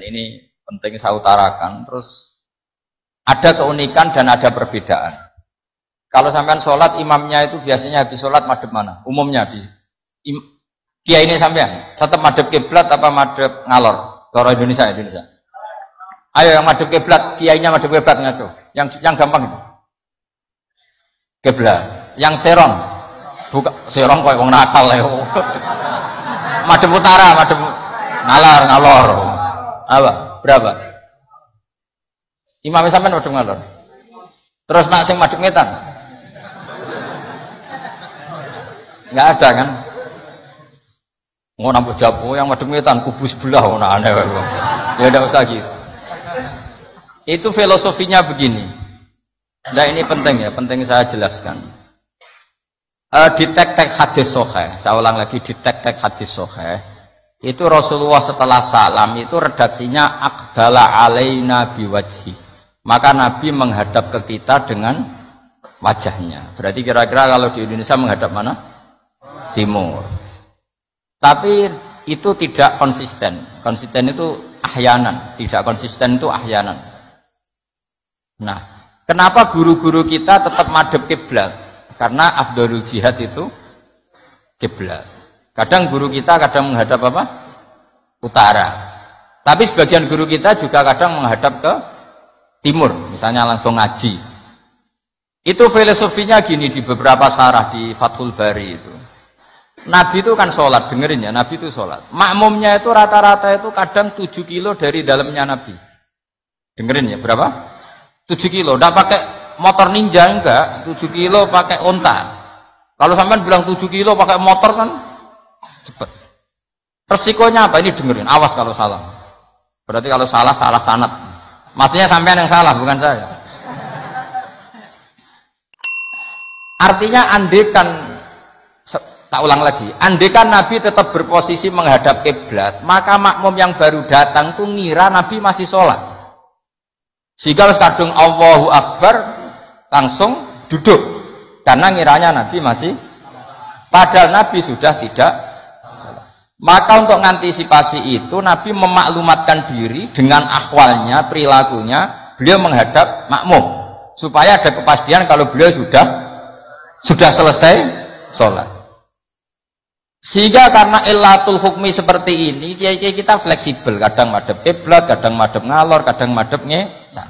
Ini penting saya utarakan. Terus ada keunikan dan ada perbedaan. Kalau sampean sholat, imamnya itu biasanya habis sholat madhep mana? Umumnya di kiai ini sampean tetap madhep kiblat apa madhep ngalor? Cara Indonesia. Ayo yang madhep kiblat, kiainya madhep kiblat ngaco. Yang gampang itu. Kiblat. Yang serong, buka serong koyo wong nakal ya. Madhep utara, madhep ngalor. Apa? Berapa? Imamnya sampean madhep ngalor. Terus nak sing madhep ngetan? Enggak ada kan? Mau nambah japo yang madhep ngetan kubu sebelah ngono aneh wae. Ya enggak usah gitu. Itu filosofinya begini. Nah ini penting ya, penting saya jelaskan. Di tek-tek hadis sahih, saya ulang lagi di tek-tek hadis sahih. Itu Rasulullah setelah salam itu redaksinya aqbala alaina biwajhi. Maka Nabi menghadap ke kita dengan wajahnya. Berarti kira-kira kalau di Indonesia menghadap mana? Timur. Tapi itu tidak konsisten. Konsisten itu ahyanan, tidak konsisten itu ahyanan. Nah, kenapa guru-guru kita tetap madhep kiblat? Karena afdhalul jihad itu kiblat. Kadang guru kita kadang menghadap apa? Utara. Tapi sebagian guru kita juga kadang menghadap ke timur, misalnya langsung ngaji. Itu filosofinya gini di beberapa syarah di Fathul Bari itu. Nabi itu kan sholat, dengerin ya, Nabi itu sholat. Makmumnya itu rata-rata itu kadang 7 kilo dari dalamnya Nabi. Dengerin ya, berapa? 7 kilo, tidak pakai motor ninja enggak, 7 kilo pakai onta. Kalau sampean bilang 7 kilo pakai motor kan cepet. Resikonya apa? Ini dengerin, awas kalau salah. Berarti kalau salah sanad. Maksudnya sampean yang salah, bukan saya. Artinya andekan, tak ulang lagi, andekan Nabi tetap berposisi menghadap kiblat, maka makmum yang baru datang tuh ngira Nabi masih sholat. Sehingga kadung Allahu Akbar langsung duduk karena ngiranya Nabi masih, padahal Nabi sudah tidak sholat. Maka untuk mengantisipasi itu Nabi memaklumatkan diri dengan akwalnya, perilakunya, beliau menghadap makmum supaya ada kepastian kalau beliau sudah selesai sholat. Sehingga karena illatul hukmi seperti ini, kiai-kiai kita fleksibel, kadang madhep kiblat, kadang madhep ngalor, kadang madhep ngetan.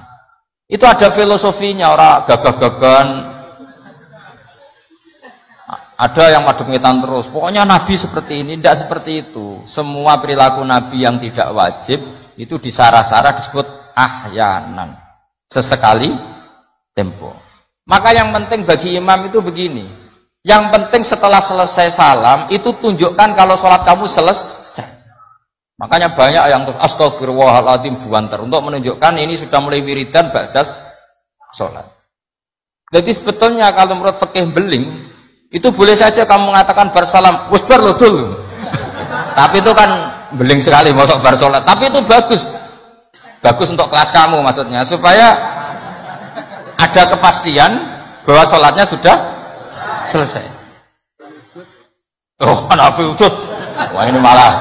Itu ada filosofinya, orang gagah-gagahan. Ada yang madhep ngetan terus. Pokoknya Nabi seperti ini, tidak seperti itu. Semua perilaku Nabi yang tidak wajib itu disara-sara disebut ahyanan. Sesekali tempo. Maka yang penting bagi imam itu begini. Yang penting setelah selesai salam itu tunjukkan kalau sholat kamu selesai. Makanya banyak yang terus astagfirullahaladzim buanter untuk menunjukkan ini sudah mulai wiridan ba'das sholat. Jadi sebetulnya kalau menurut fikih beling itu boleh saja kamu mengatakan bersalam wis bar lo dulu. Tapi itu kan beling sekali masuk bar sholat. Tapi itu bagus untuk kelas kamu maksudnya supaya ada kepastian bahwa sholatnya sudah selesai. Oh, Nabi udut. Wah, ini malah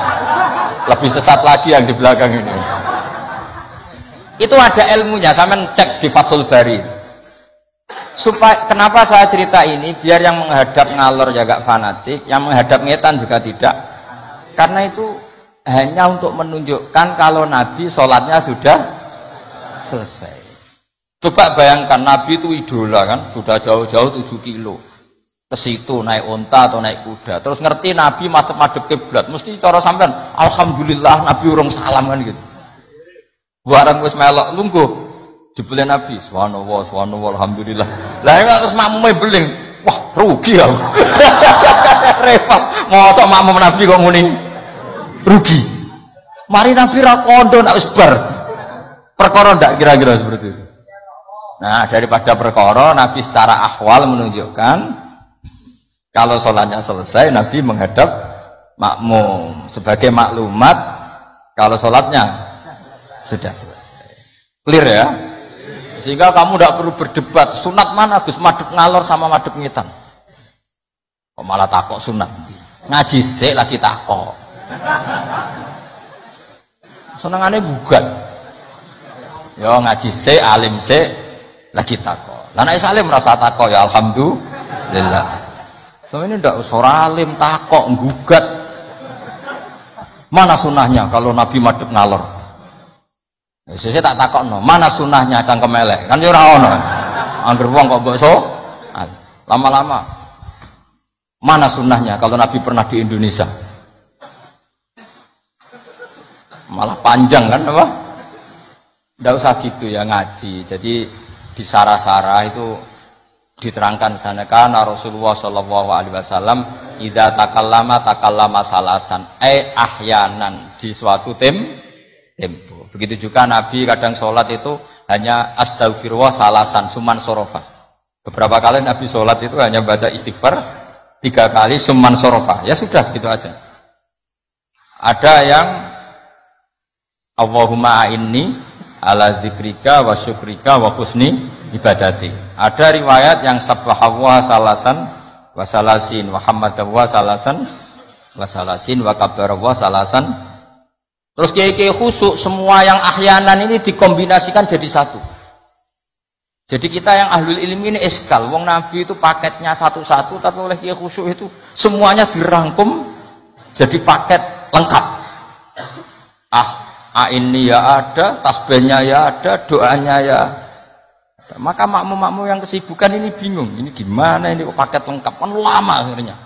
lebih sesat lagi yang di belakang ini. Itu ada ilmunya, sampean cek di Fathul Bari. Supaya kenapa saya cerita ini biar yang menghadap ngalor juga fanatik, yang menghadap ngetan juga tidak. Karena itu hanya untuk menunjukkan kalau Nabi sholatnya sudah selesai. Coba bayangkan Nabi itu idola kan, sudah jauh-jauh 7 kilo. Ke situ naik unta atau naik kuda, terus ngerti Nabi masuk madhep kiblat, mesti cara sampean alhamdulillah Nabi urung salam kan gitu. Barang wis melok lungguh jebule Nabi subhanallah alhamdulillah. Lah nek terus makmume beling, wah rugi aku. Repot, mosok makmum Nabi kok muni rugi. Mari Nabi ra kondo nak wis bar. Perkara ndak kira-kira seperti itu. Nah, daripada perkara Nabi secara ahwal menunjukkan kalau sholatnya selesai, Nabi menghadap makmum sebagai maklumat kalau sholatnya sudah selesai. Clear ya? Sehingga kamu tidak perlu berdebat sunat mana Gus, madhep ngalor sama madhep ngetan. Kok malah takok sunat? Ngaji sik lagi takok. Senengane gugat. Ya ngaji se, alim se, lagi takok. Lah nek salim rasa takok ya alhamdulillah. Ini ndak usah alim takok gugat. Mana sunahnya kalau Nabi madhep ngalor? Sesuk tak takokno, mana sunahnya cangkem elek? Kan ya ora ono. Angger wong kok mbok lama-lama. Mana sunahnya kalau Nabi pernah di Indonesia? Malah panjang kan apa? Ndak usah gitu ya ngaji. Jadi di sarah-sarah itu diterangkan sana kan Rasulullah Shallallahu Alaihi Wasallam idza takallama salasan ahyanan di suatu tempo. Begitu juga Nabi kadang sholat itu hanya astagfirullah salasan suman sorofa. Beberapa kali Nabi sholat itu hanya baca istighfar 3 kali suman sorofa. Ya sudah segitu aja. Ada yang Allahumma a'inni ala zikrika wa syukrika wa husni ibadati. Ada riwayat yang sabbahawa salasan wa salasin wa hamadawa salasan wa salasin wa kabbarawa salasan. Terus kiai-kiai khusuk semua yang ahyanan ini dikombinasikan jadi satu. Jadi kita yang ahlul ilmi ini eskal. Wong Nabi itu paketnya satu-satu, tapi oleh kiai khusuk itu semuanya dirangkum jadi paket lengkap. Ini ya ada, tasbihnya ya ada, doanya ya ada. Maka makmum-makmum yang kesibukan ini bingung, ini gimana ini kok paket lengkap, kan lama akhirnya.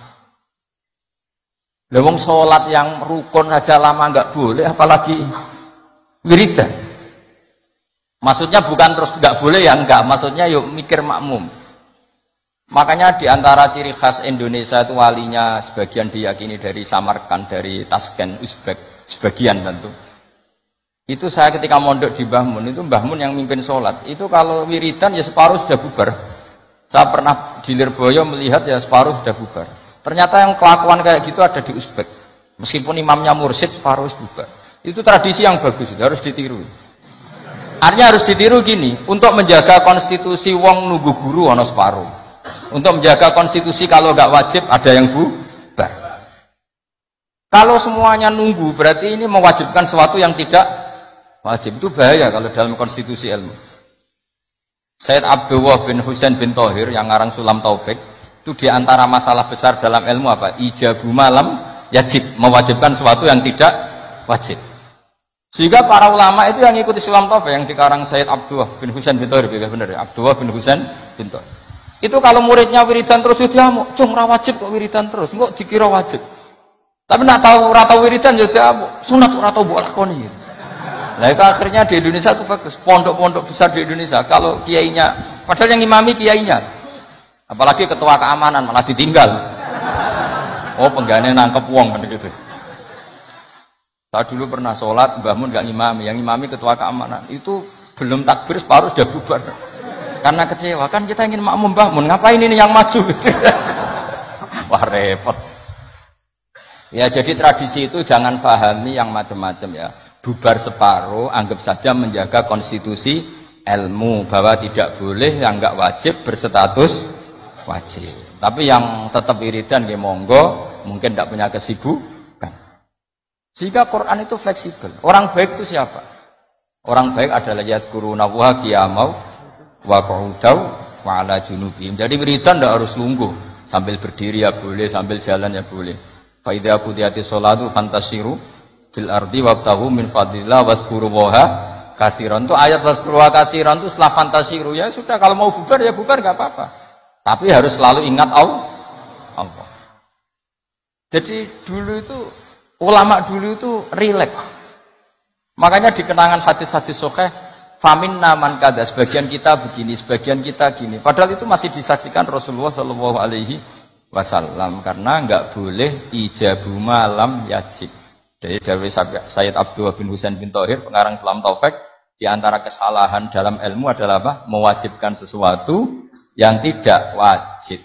Lewong sholat yang rukun saja lama nggak boleh, apalagi wiridan. Maksudnya bukan terus nggak boleh ya enggak, maksudnya yuk mikir makmum. Makanya diantara ciri khas Indonesia itu walinya sebagian diyakini dari Samarkand, dari Tashkent, Uzbek, sebagian tentu. Itu saya ketika mondok di Mbah Mun, itu Mbah Mun yang mimpin sholat. Itu kalau wiridan ya separuh sudah bubar. Saya pernah di Lirboyo melihat ya separuh sudah bubar. Ternyata yang kelakuan kayak gitu ada di Uzbek. Meskipun imamnya mursyid separuh bubar. Itu tradisi yang bagus, itu harus ditiru. Artinya harus ditiru gini, untuk menjaga konstitusi wong nunggu guru ono separuh. Untuk menjaga konstitusi kalau nggak wajib ada yang bubar. Kalau semuanya nunggu berarti ini mewajibkan sesuatu yang tidak wajib. Itu bahaya kalau dalam konstitusi ilmu. Sayyid Abdullah bin Husain bin Thohir yang ngarang Sulam Taufik itu diantara masalah besar dalam ilmu apa? Ijabu malam yajib, mewajibkan sesuatu yang tidak wajib. Sehingga para ulama itu yang ikuti Sulam Taufik yang dikarang Sayyid Abdullah bin Husain bin Thohir, benar ya? Abdullah bin Husain bin Thohir. Itu kalau muridnya wiridan terus dia mau, "Cung, ora wajib kok wiridan terus." Kok dikira wajib. Tapi nak tahu ora tahu wiridan ya dia sunat ora tahu mbok lakoni. Nah itu akhirnya di Indonesia itu bagus, pondok-pondok besar di Indonesia kalau kiainya, padahal yang imami kiainya, apalagi ketua keamanan malah ditinggal. Oh penggane nangkep wong kan gitu. Saya dulu pernah sholat, Mbah Mun nggak ngimami, yang ngimami ketua keamanan itu belum takbir separuh sudah bubar. Karena kecewa kan kita ingin makmum Mbah Mun, ngapain ini yang maju? Wah repot. Ya jadi tradisi itu jangan pahami yang macam-macam ya. Bubar separuh, anggap saja menjaga konstitusi ilmu bahwa tidak boleh yang enggak wajib berstatus wajib. Tapi yang tetap wiridan ya monggo, mungkin tidak punya kesibukan. Sehingga Quran itu fleksibel. Orang baik itu siapa? Orang baik adalah yadhkuruna wa qiyamau wa qu'udau wa ala junubihim. Jadi wiridan tidak harus lungguh, sambil berdiri ya boleh, sambil jalan ya boleh. Fa idza qudiyatish sholatu fantasiru fil ardi wabtahu min fadlillah wazkurullaha katsiran. Itu ayat wazkurullaha katsiran itu setelah fantasiru ya sudah, kalau mau bubar ya bubar enggak apa-apa. Tapi harus selalu ingat Allah. Jadi dulu itu ulama dulu itu rileks. Makanya di kenangan hadis-hadis sahih faminna man kada, sebagian kita begini, sebagian kita gini. Padahal itu masih disaksikan Rasulullah Shallallahu Alaihi Wasallam karena enggak boleh ijabu malam yajib. Dari Sayyid Abdullah bin Husain bin Thohir, pengarang Sulam Taufik, di antara kesalahan dalam ilmu adalah apa? Mewajibkan sesuatu yang tidak wajib.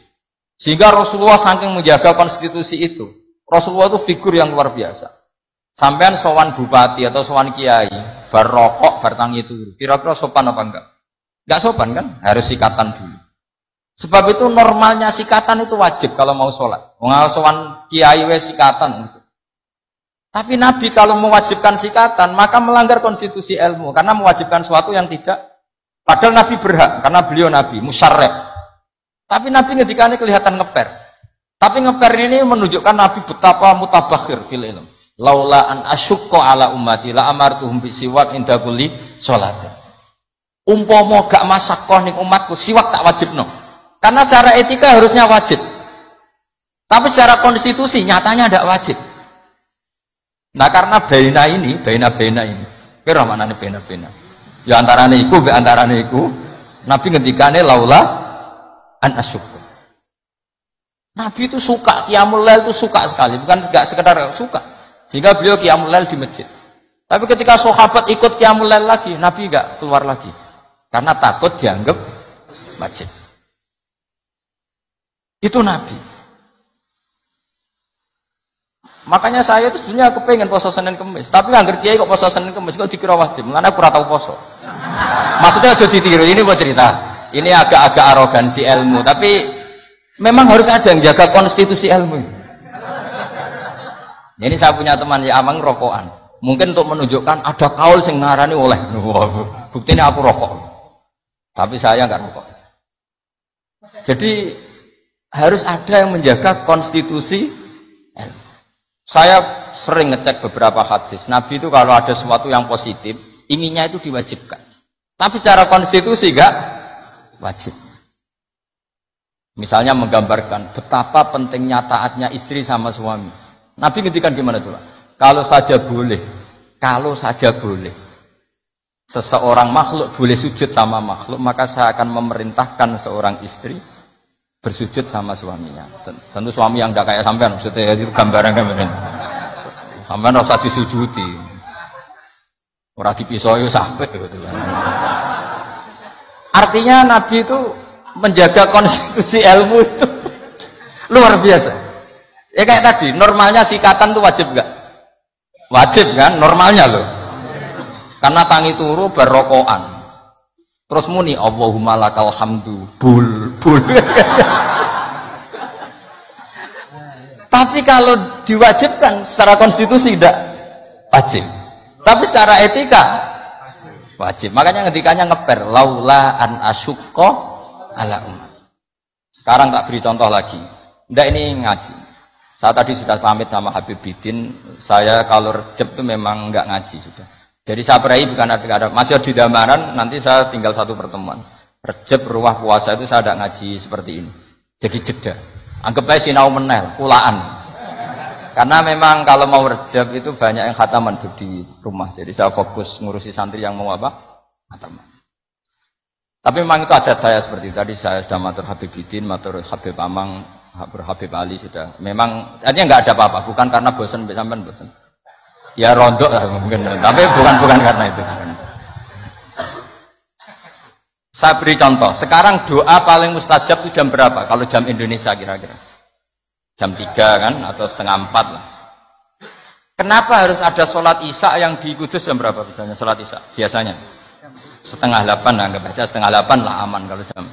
Sehingga Rasulullah saking menjaga konstitusi itu, Rasulullah itu figur yang luar biasa. Sampean sowan bupati atau sowan kiai, bar rokok, bar tangi turu, kira-kira sopan apa enggak? Enggak sopan kan? Harus sikatan dulu. Sebab itu normalnya sikatan itu wajib kalau mau sholat. Sowan kiai wes sikatan. Tapi Nabi kalau mewajibkan sikatan, maka melanggar konstitusi ilmu. Karena mewajibkan sesuatu yang tidak. Padahal Nabi berhak, karena beliau Nabi, musyarrek. Tapi Nabi ngendikane kelihatan ngeper. Tapi ngeper ini menunjukkan Nabi betapa mutabakhir fil ilm. Laula an asyukko ala ummati la amartuhum bisiwak inda kulli sholatin. Umpama gak masakoh ning umatku, siwak tak wajibno. Karena secara etika harusnya wajib. Tapi secara konstitusi nyatanya tidak wajib. Nah karena baina ini, kira mana nih baina? Ya antarane iku, Nabi ngendikane laula an asyukko. Nabi itu suka qiyamul lail, itu suka sekali, bukan enggak sekedar suka. Sehingga beliau qiyamul lail di masjid. Tapi ketika sahabat ikut qiyamul lail lagi, Nabi enggak keluar lagi. Karena takut dianggap wajib. Itu Nabi. Makanya saya itu sebenarnya kepengen poso Senin Kemis, tapi nggak ngerti kok poso Senin Kemis kok dikira wajib. Mulane aku ora tau poso. Maksudnya aja ditiru, ini buat cerita. Ini agak-agak arogansi ilmu, tapi memang harus ada yang jaga konstitusi ilmu. Ini saya punya teman ya amang rokokan. Mungkin untuk menunjukkan ada kaul sing ngarani oleh. Buktinya aku rokok. Tapi saya nggak rokok. Jadi harus ada yang menjaga konstitusi ilmu. Saya sering ngecek beberapa hadis. Nabi itu kalau ada sesuatu yang positif, inginnya itu diwajibkan. Tapi secara konstitusi enggak wajib. Misalnya menggambarkan betapa pentingnya taatnya istri sama suami. Nabi ngendikan gimana tuh? Kalau saja boleh seseorang makhluk boleh sujud sama makhluk, maka saya akan memerintahkan seorang istri bersujud sama suaminya. Tentu suami yang tidak kayak sampean, maksudnya itu gambaran sampean harus disujudi, orang dipisau sampai gitu kan. Artinya Nabi itu menjaga konstitusi ilmu itu luar biasa. Ya kayak tadi, normalnya sikatan itu wajib nggak? Wajib kan, normalnya loh. Karena tangi turu berrokokan. Terus muni Allahumma lakal hamdu bul. Tapi kalau diwajibkan secara konstitusi tidak wajib. Tapi secara etika wajib. Makanya ngendikanya ngeper laula an asyukko ala umat. Sekarang tak beri contoh lagi. Ndak ini ngaji. Saya tadi sudah pamit sama Habib Bidin. Saya kalau Rejab itu memang enggak ngaji sudah. Jadi saya berai bukan ada masih di Damaran, nanti saya tinggal satu pertemuan. Rejab ruah puasa itu saya tidak ngaji seperti ini. Jadi jeda. Anggap aja sinau menel, kulaan. Karena memang kalau mau Rejab itu banyak yang khataman di rumah. Jadi saya fokus ngurusi santri yang mau apa? Khataman. Tapi memang itu adat saya seperti itu. Tadi saya sudah matur Habib Bidin, matur Habib Amang, Habib Ali sudah. Memang artinya nggak ada apa-apa, bukan karena bosan sampean boten. Ya rontok lah mungkin, tapi bukan karena itu. Saya beri contoh. Sekarang doa paling mustajab itu jam berapa? Kalau jam Indonesia kira-kira jam 3 kan atau setengah 4 lah. Kenapa harus ada sholat isya yang di Kudus jam berapa misalnya sholat isya? Biasanya setengah 8 lah, nggak baca setengah 8 lah aman kalau jam.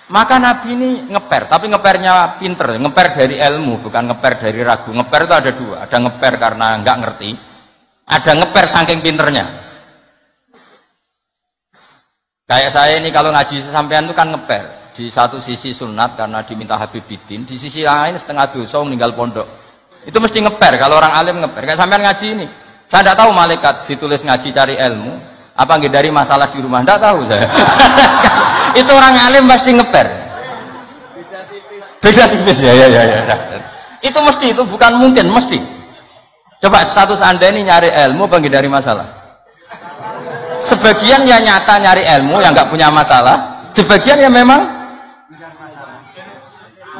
Maka Nabi ini ngeper, tapi ngepernya pinter, ngeper dari ilmu, bukan ngeper dari ragu. Ngeper itu ada dua, ada ngeper karena nggak ngerti, ada ngeper saking pinternya. Kayak saya ini kalau ngaji sampean itu kan ngeper. Di satu sisi sunat karena diminta Habib Bidin, di sisi lain setengah dosa meninggal pondok. Itu mesti ngeper, kalau orang alim ngeper. Kayak sampean ngaji ini, saya tidak tahu malaikat ditulis ngaji cari ilmu, apa dari masalah di rumah, tidak tahu saya. Itu orang alim pasti ngeper. Beda tipis ya. Itu mesti, itu bukan mungkin, mesti. Coba status Anda ini nyari ilmu apa dari masalah? Sebagian ya nyata nyari ilmu yang nggak punya masalah, sebagian ya memang.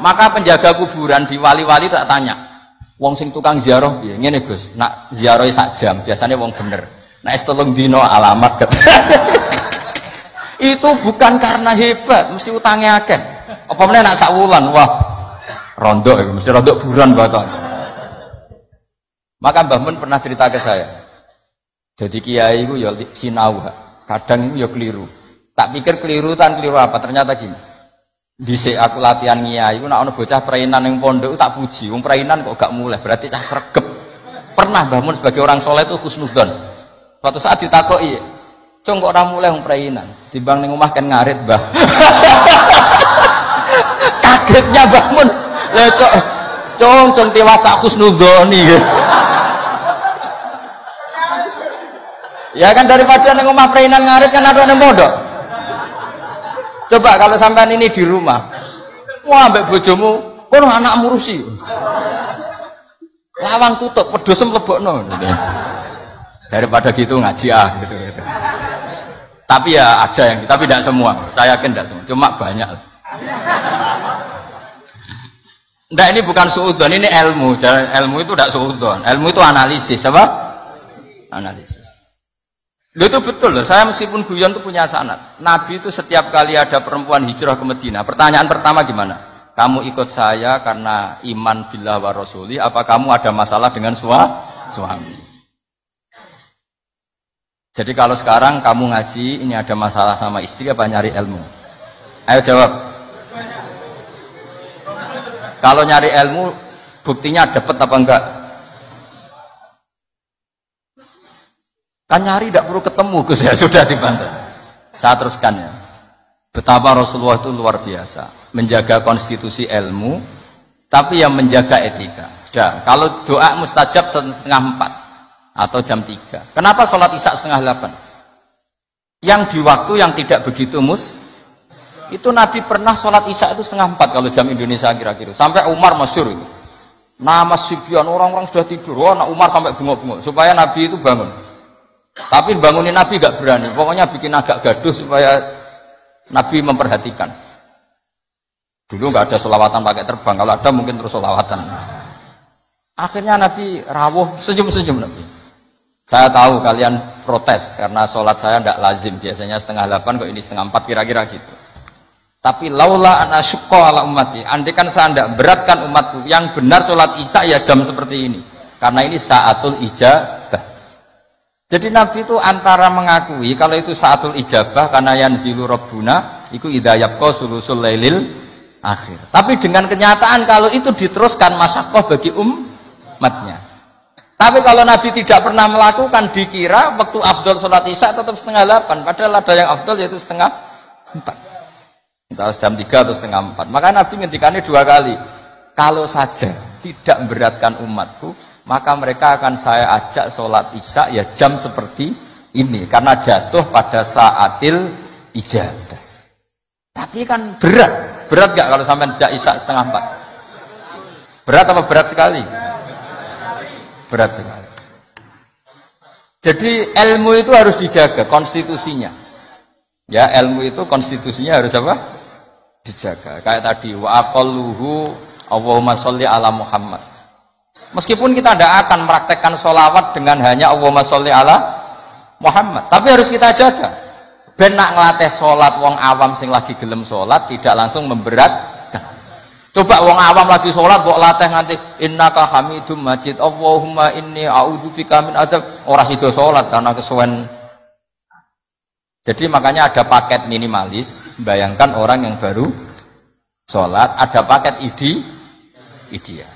Maka penjaga kuburan di wali-wali tak tanya, wong sing tukang ziarah piye? Ngene Gus, nak ziarah sak jam, biasanya wong bener. Nek tolong dino alamat itu bukan karena hebat, mesti utangnya akeh. Apa meneh nak sak wulan, wah rondok itu mesti rondok buran baton. Maka Mbah Mun pernah cerita ke saya. Jadi kiai itu ya sinau, kadang itu ya keliru. Tak pikir keliru apa, ternyata gini. Dhisik aku latihan ngiyai iku nek ana bocah prainan ning pondok tak puji. Wong prainan kok gak mulih, berarti cah sregep. Pernah Mbah Mun sebagai orang soleh itu husnudzon. Suatu saat ditakoki, "Cung kok ora mulih wong prainan? Timbang ning omah kan ngarit, Mbah." Kagetnya Mbah Mun. Lah cung dewasa husnudzoni. Ya kan daripada ning omah prainan ngarit kan ada ning pondok. Coba kalau sampean ini di rumah, wah ambek bojomu, kono anak murusi. Lawang tutup, pedus mlebokno. Daripada gitu ngaji gitu. Tapi ya ada yang, tapi tidak semua. Saya yakin tidak semua, cuma banyak. Nggak, ini bukan suudzon, ini ilmu. Ilmu itu tidak suudzon. Ilmu itu analisis, apa? Analisis. Loh, itu betul loh, saya meskipun guyon itu punya sanad. Nabi itu setiap kali ada perempuan hijrah ke Madinah, pertanyaan pertama gimana? Kamu ikut saya karena iman billah wa rasuli, apa kamu ada masalah dengan suami? Jadi kalau sekarang kamu ngaji, ini ada masalah sama istri apa nyari ilmu? Ayo jawab. Kalau nyari ilmu, buktinya dapat apa enggak? Kan nyari tidak perlu ketemu, Gus, ya sudah dibantu. Saya teruskan ya. Betapa Rasulullah itu luar biasa, menjaga konstitusi ilmu, tapi yang menjaga etika. Sudah, kalau doa mustajab 3:30 atau jam 3. Kenapa sholat isya 7:30? Yang di waktu yang tidak begitu itu Nabi pernah sholat isya itu 3:30 kalau jam Indonesia kira-kira. Sampai Umar masyhur itu. Nama Sibyan, orang-orang sudah tidur, nak Umar sampai bengok-bengok supaya Nabi itu bangun. Tapi bangunin Nabi gak berani, pokoknya bikin agak gaduh supaya Nabi memperhatikan. Dulu gak ada sholawatan pakai terbang, kalau ada mungkin terus sholawatan. Akhirnya Nabi rawuh, senyum-senyum Nabi. Saya tahu kalian protes karena sholat saya tidak lazim, biasanya 7:30 kok ini 7:30 kira-kira gitu. Tapi laula ana syukka ala ummati, andaikan saya tidak beratkan umatku, yang benar sholat isya ya jam seperti ini, karena ini saatul ijabah. Jadi Nabi itu antara mengakui kalau itu saatul ijabah karena yanzilu rabbuna iku idza yabqa sulusul lailil akhir. Tapi dengan kenyataan kalau itu diteruskan masyaqqah bagi umatnya. Tapi kalau Nabi tidak pernah melakukan, dikira waktu afdal sholat isya tetap 7:30, padahal ada yang afdal yaitu 3:30. Entah jam 3 atau 3:30. Maka Nabi ngendikannya 2 kali. Kalau saja tidak memberatkan umatku, maka mereka akan saya ajak sholat isya ya jam seperti ini, karena jatuh pada saatil ijabah. Tapi kan berat gak kalau sampai ajak isya 3:30? Berat apa berat sekali? Berat sekali. Jadi ilmu itu harus dijaga konstitusinya. Ya, ilmu itu konstitusinya harus apa? Dijaga. Kayak tadi wa aqalluhu Allahumma sholli ala Muhammad. Meskipun kita tidak akan meraktekkan sholawat dengan hanya Allahumma sholli ala Muhammad, tapi harus kita jaga. Ben nak ngelatih sholat wong awam sing lagi gelem sholat tidak langsung memberatkan. Coba wong awam lagi sholat kok latih nganti innaka hamidum majid Allahumma inni a'udzubika min adzab, ora sida sholat karena kesuwen. Jadi makanya ada paket minimalis. Bayangkan orang yang baru sholat ada paket ideal.